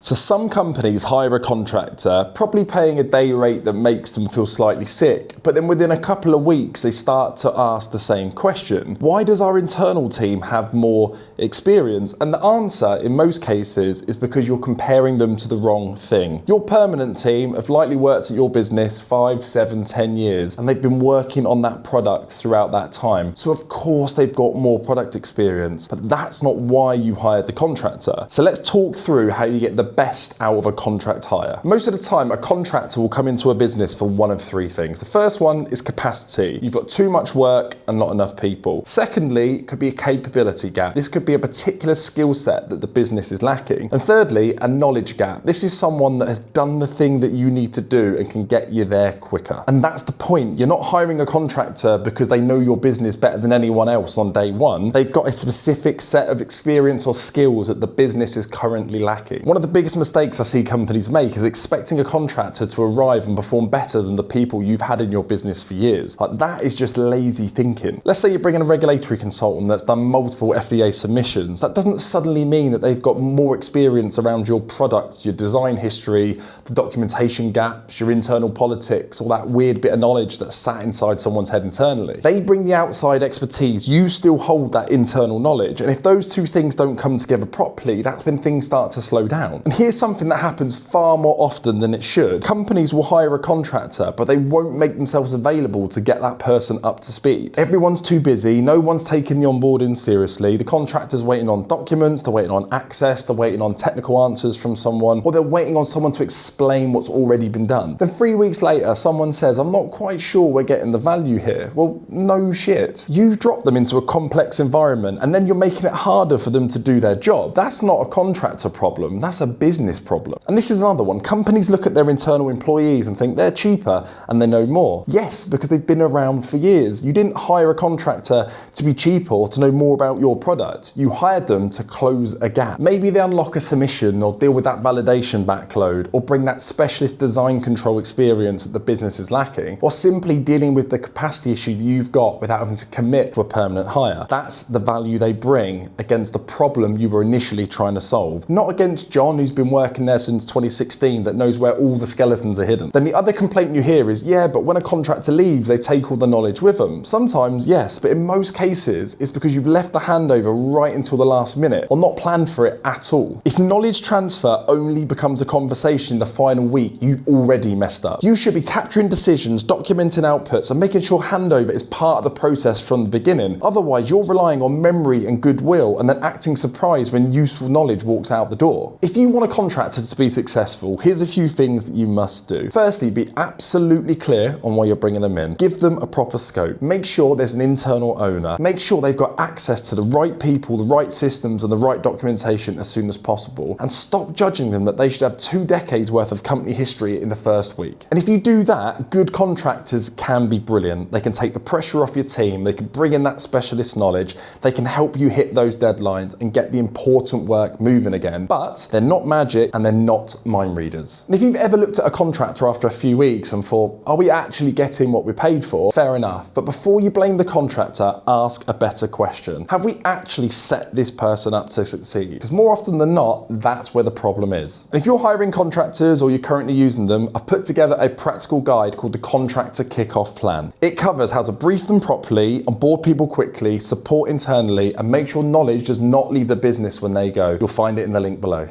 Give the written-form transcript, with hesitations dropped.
So some companies hire a contractor, probably paying a day rate that makes them feel slightly sick, but then within a couple of weeks they start to ask the same question. Why does our internal team have more experience? And the answer in most cases is because you're comparing them to the wrong thing. Your permanent team have likely worked at your business 5, 7, 10 years, and they've been working on that product throughout that time. So of course they've got more product experience, but that's not why you hired the contractor. So let's talk through how you get the best out of a contract hire. Most of the time, a contractor will come into a business for one of three things. The first one is capacity. You've got too much work and not enough people. Secondly, it could be a capability gap. This could be a particular skill set that the business is lacking. And thirdly, a knowledge gap. This is someone that has done the thing that you need to do and can get you there quicker. And that's the point. You're not hiring a contractor because they know your business better than anyone else on day one. They've got a specific set of experience or skills that the business is currently lacking. One of the biggest mistakes I see companies make is expecting a contractor to arrive and perform better than the people you've had in your business for years. Like, that is just lazy thinking. Let's say you bring in a regulatory consultant that's done multiple FDA submissions. That doesn't suddenly mean that they've got more experience around your product, your design history, the documentation gaps, your internal politics, all that weird bit of knowledge that's sat inside someone's head internally. They bring the outside expertise, you still hold that internal knowledge. And if those two things don't come together properly, that's when things start to slow down. And here's something that happens far more often than it should. Companies will hire a contractor, but they won't make themselves available to get that person up to speed. Everyone's too busy, no one's taking the onboarding seriously, the contractor's waiting on documents, they're waiting on access, they're waiting on technical answers from someone, or they're waiting on someone to explain what's already been done. Then 3 weeks later, someone says, I'm not quite sure we're getting the value here. Well, no shit. You've dropped them into a complex environment, and then you're making it harder for them to do their job. That's not a contractor problem, that's a business problem. And this is another one. Companies look at their internal employees and think they're cheaper and they know more. Yes, because they've been around for years. You didn't hire a contractor to be cheaper or to know more about your product. You hired them to close a gap. Maybe they unlock a submission or deal with that validation backload or bring that specialist design control experience that the business is lacking, or simply dealing with the capacity issue that you've got without having to commit to a permanent hire. That's the value they bring against the problem you were initially trying to solve. Not against John, who's been working there since 2016, that knows where all the skeletons are hidden. Then the other complaint you hear is, yeah, but when a contractor leaves, they take all the knowledge with them. Sometimes, yes, but in most cases, it's because you've left the handover right until the last minute or not planned for it at all. If knowledge transfer only becomes a conversation in the final week, you've already messed up. You should be capturing decisions, documenting outputs, and making sure handover is part of the process from the beginning. Otherwise, you're relying on memory and goodwill and then acting surprised when useful knowledge walks out the door. If you want a contractor to be successful, here's a few things that you must do. Firstly, be absolutely clear on why you're bringing them in. Give them a proper scope. Make sure there's an internal owner. Make sure they've got access to the right people, the right systems, and the right documentation as soon as possible. And stop judging them that they should have 2 decades worth of company history in the first week. And if you do that, good contractors can be brilliant. They can take the pressure off your team. They can bring in that specialist knowledge. They can help you hit those deadlines and get the important work moving again. But they're not magic and they're not mind readers. And if you've ever looked at a contractor after a few weeks and thought, are we actually getting what we're paid for? Fair enough. But before you blame the contractor, ask a better question. Have we actually set this person up to succeed? Because more often than not, that's where the problem is. And if you're hiring contractors or you're currently using them, I've put together a practical guide called the Contractor Kickoff Plan. It covers how to brief them properly, onboard people quickly, support internally, and make sure knowledge does not leave the business when they go. You'll find it in the link below.